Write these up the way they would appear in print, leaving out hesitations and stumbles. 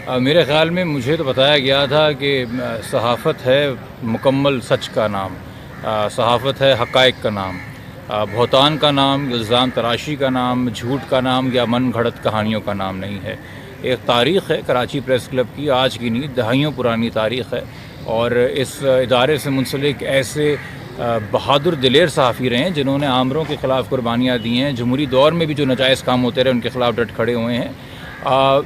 میرے خیال میں مجھے تو بتایا گیا تھا کہ صحافت ہے مکمل سچ کا نام، صحافت ہے حقائق کا نام، بہتان کا نام، الزام تراشی کا نام، جھوٹ کا نام یا من گھڑت کہانیوں کا نام نہیں ہے۔ ایک تاریخ ہے کراچی پریس کلب کی، آج کی نہیں دہائیوں پرانی تاریخ ہے، اور اس ادارے سے منسلک ایسے بہادر دلیر صحافی رہے ہیں جنہوں نے آمروں کے خلاف قربانیاں دی ہیں، جمہوری دور میں بھی جو ناجائز کام ہوتے رہے ان کے خلاف ڈٹ کھڑے ہوئے ہیں۔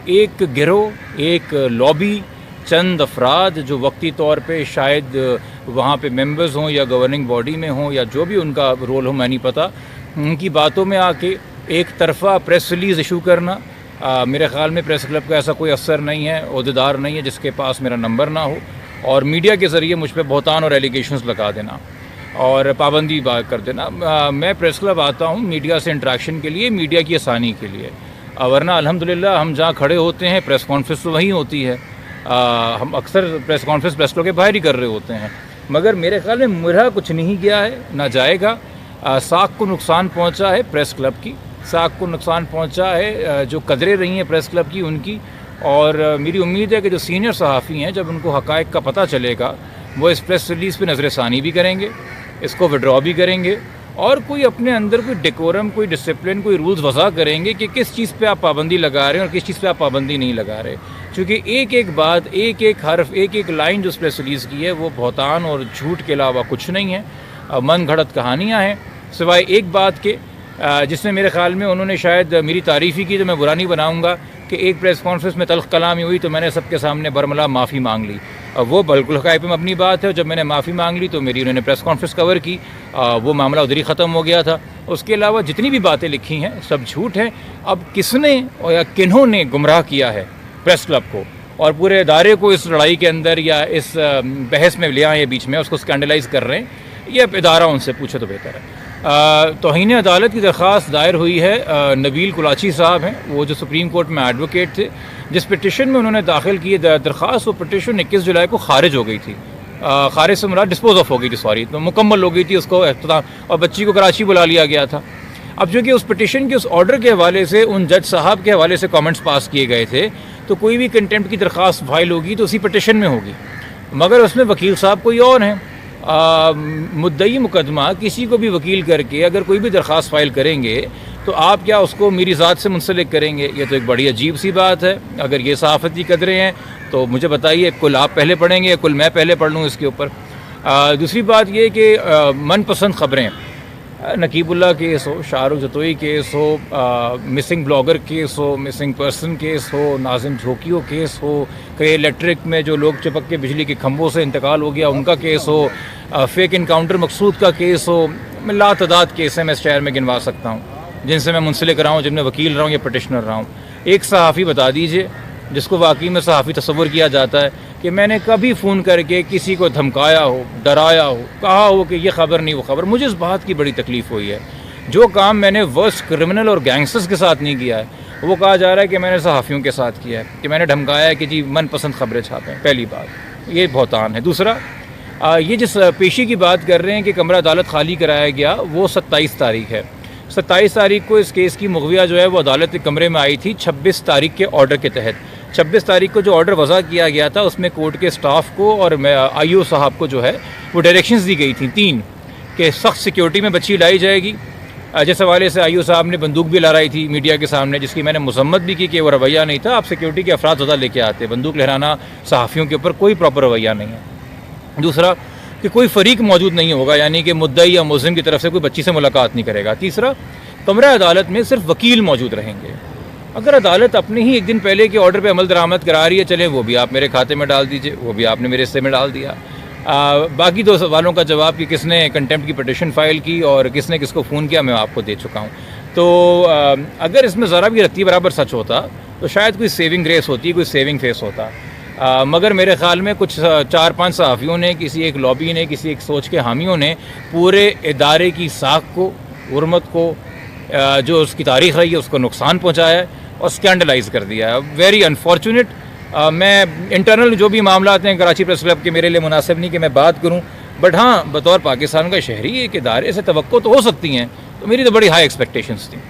ایک گروہ، ایک لابی، چند افراد جو وقتی طور پہ شاید وہاں پہ ممبرز ہوں یا گورننگ باڈی میں ہوں یا جو بھی ان کا رول ہو، میں نہیں پتہ، ان کی باتوں میں آ کے ایک طرفہ پریس ریلیز ایشو کرنا، میرے خیال میں پریس کلب کا ایسا کوئی افسر نہیں ہے، عہدیدار نہیں ہے جس کے پاس میرا نمبر نہ ہو، اور میڈیا کے ذریعے مجھ پہ بہتان اور ایلیگیشنز لگا دینا اور پابندی کر دینا۔ میں پریس کلب آتا ہوں میڈیا سے انٹریکشن کے لیے، میڈیا کی آسانی کے لیے، ورنہ الحمدللہ ہم جہاں کھڑے ہوتے ہیں پریس کانفرنس تو وہیں ہوتی ہے، ہم اکثر پریس کانفرنس پریس کلب کے باہر ہی کر رہے ہوتے ہیں، مگر میرے خیال میں میرا کچھ نہیں گیا ہے، نہ جائے گا۔ ساکھ کو نقصان پہنچا ہے پریس کلب کی، ساکھ کو نقصان پہنچا ہے جو قدریں رہی ہیں پریس کلب کی ان کی، اور میری امید ہے کہ جو سینئر صحافی ہیں جب ان کو حقائق کا پتہ چلے گا وہ اس پریس ریلیز پہ نظر ثانی بھی کریں گے، اس کو وڈرا بھی کریں گے، اور کوئی اپنے اندر کوئی ڈیکورم، کوئی ڈسپلن، کوئی رولز وضع کریں گے کہ کس چیز پہ آپ پابندی لگا رہے ہیں اور کس چیز پہ آپ پابندی نہیں لگا رہے، چونکہ ایک ایک بات، ایک ایک حرف، ایک ایک لائن جو اس پریس ریلیز کی ہے وہ بہتان اور جھوٹ کے علاوہ کچھ نہیں ہے، من گھڑت کہانیاں ہیں، سوائے ایک بات کے جس میں میرے خیال میں انہوں نے شاید میری تعریف ہی کی، تو میں برا نہیں بناؤں گا کہ ایک پریس کانفرنس میں تلخ کلامی ہوئی تو میں نے سب کے سامنے برملا معافی مانگ لی، وہ بالکل حقائق پہ مبنی بات ہے، جب میں نے معافی مانگ لی تو میری انہوں نے پریس کانفرنس کور کی، وہ معاملہ ادھر ہی ختم ہو گیا تھا۔ اس کے علاوہ جتنی بھی باتیں لکھی ہیں سب جھوٹ ہیں۔ اب کس نے یا کنہوں نے گمراہ کیا ہے پریس کلب کو اور پورے ادارے کو اس لڑائی کے اندر یا اس بحث میں لے آئے بیچ میں، اس کو اسکینڈلائز کر رہے ہیں، یہ اب ادارہ ان سے پوچھے تو بہتر ہے۔ توہین عدالت کی درخواست دائر ہوئی ہے، نبیل کلاچی صاحب ہیں، وہ جو سپریم کورٹ میں ایڈوکیٹ تھے، جس پٹیشن میں انہوں نے داخل کی درخواست، وہ پٹیشن 21 جولائی کو خارج ہو گئی تھی، خارج سے مراد ڈسپوز آف ہو گئی تھی، سوری، تو مکمل ہو گئی تھی اس کو اختتام، اور بچی کو کراچی بلا لیا گیا تھا۔ اب جو کہ اس پٹیشن کے اس آرڈر کے حوالے سے ان جج صاحب کے حوالے سے کامنٹس پاس کیے گئے تھے، تو کوئی بھی کنٹمپٹ کی درخواست فائل ہوگی تو اسی پٹیشن میں ہوگی، مگر اس میں وکیل صاحب کوئی اور ہیں۔ مدعی مقدمہ کسی کو بھی وکیل کر کے اگر کوئی بھی درخواست فائل کریں گے تو آپ کیا اس کو میری ذات سے منسلک کریں گے؟ یہ تو ایک بڑی عجیب سی بات ہے۔ اگر یہ صحافت کی قدریں ہیں تو مجھے بتائیے، کل آپ پہلے پڑھیں گے، کل میں پہلے پڑھ لوں اس کے اوپر۔ دوسری بات یہ کہ من پسند خبریں، نقیب اللہ کیس ہو، شاہ رخ جتوئی کیس ہو، مسنگ بلاگر کیس ہو، مسنگ پرسن کیس ہو، ناظم جھوکیو کیس ہو، کہ الیکٹرک میں جو لوگ چپک کے بجلی کے کھمبوں سے انتقال ہو گیا ان کا کیس ہو، فیک انکاؤنٹر مقصود کا کیس ہو، میں لاتعداد کیس ہیں میں اس شہر میں گنوا سکتا ہوں جن سے میں منسلک رہا ہوں، جن میں وکیل رہا ہوں یا پٹیشنر رہا ہوں۔ ایک صحافی بتا دیجئے جس کو واقعی میں صحافی تصور کیا جاتا ہے کہ میں نے کبھی فون کر کے کسی کو دھمکایا ہو، ڈرایا ہو، کہا ہو کہ یہ خبر نہیں وہ خبر۔ مجھے اس بات کی بڑی تکلیف ہوئی ہے، جو کام میں نے ورسٹ کرمنل اور گینگسٹرز کے ساتھ نہیں کیا ہے وہ کہا جا رہا ہے کہ میں نے صحافیوں کے ساتھ کیا ہے، کہ میں نے دھمکایا ہے کہ جی من پسند خبریں چھاپیں۔ پہلی بات یہ بہتان ہے۔ دوسرا، یہ جس پیشی کی بات کر رہے ہیں کہ کمرہ عدالت خالی کرایا گیا، وہ 27 تاریخ ہے۔ 27 تاریخ کو اس کیس کی مغویہ جو ہے وہ عدالت کے کمرے میں آئی تھی 26 تاریخ کے آرڈر کے تحت۔ 26 تاریخ کو جو آرڈر وضع کیا گیا تھا اس میں کورٹ کے سٹاف کو اور آئی او صاحب کو جو ہے وہ ڈائریکشنز دی گئی تھیں 3 کہ سخت سیکیورٹی میں بچی لائی جائے گی۔ جس حوالے سے آئی او صاحب نے بندوق بھی لہرائی تھی میڈیا کے سامنے، جس کی میں نے مذمت بھی کی کہ وہ رویہ نہیں تھا، آپ سیکیورٹی کے افراد زیادہ لے کے آتے، بندوق لہرانا صحافیوں کے اوپر کوئی پراپر رویہ نہیں ہے۔ دوسرا کہ کوئی فریق موجود نہیں ہوگا، یعنی کہ مدعی یا ملزم کی طرف سے کوئی بچی سے ملاقات نہیں کرے گا۔ تیسرا، کمرہ عدالت میں صرف وکیل موجود رہیں گے۔ اگر عدالت اپنے ہی ایک دن پہلے کے آرڈر پہ عمل درآمد کرا رہی ہے، چلیں وہ بھی آپ میرے کھاتے میں ڈال دیجئے، وہ بھی آپ نے میرے حصے میں ڈال دیا۔ باقی 2 سوالوں کا جواب کہ کس نے کنٹمپٹ کی پٹیشن فائل کی اور کس نے کس کو فون کیا میں آپ کو دے چکا ہوں۔ تو اگر اس میں ذرا بھی رتی برابر سچ ہوتا تو شاید کوئی سیونگ گریس ہوتی، کوئی سیونگ فیس ہوتا، مگر میرے خیال میں کچھ 4-5 صحافیوں نے، کسی ایک لابی نے، کسی ایک سوچ کے حامیوں نے پورے ادارے کی ساکھ کو، حرمت کو، جو اس کی تاریخ رہی ہے اس کو نقصان پہنچایا ہے اور اسکینڈلائز کر دیا ہے۔ Very unfortunate. میں انٹرنل جو بھی معاملات ہیں کراچی پریس کلب کے میرے لیے مناسب نہیں کہ میں بات کروں، بٹ ہاں بطور پاکستان کا شہری ایک ادارے سے توقع تو ہو سکتی ہیں، تو میری تو بڑی ہائی ایکسپیکٹیشنز تھیں۔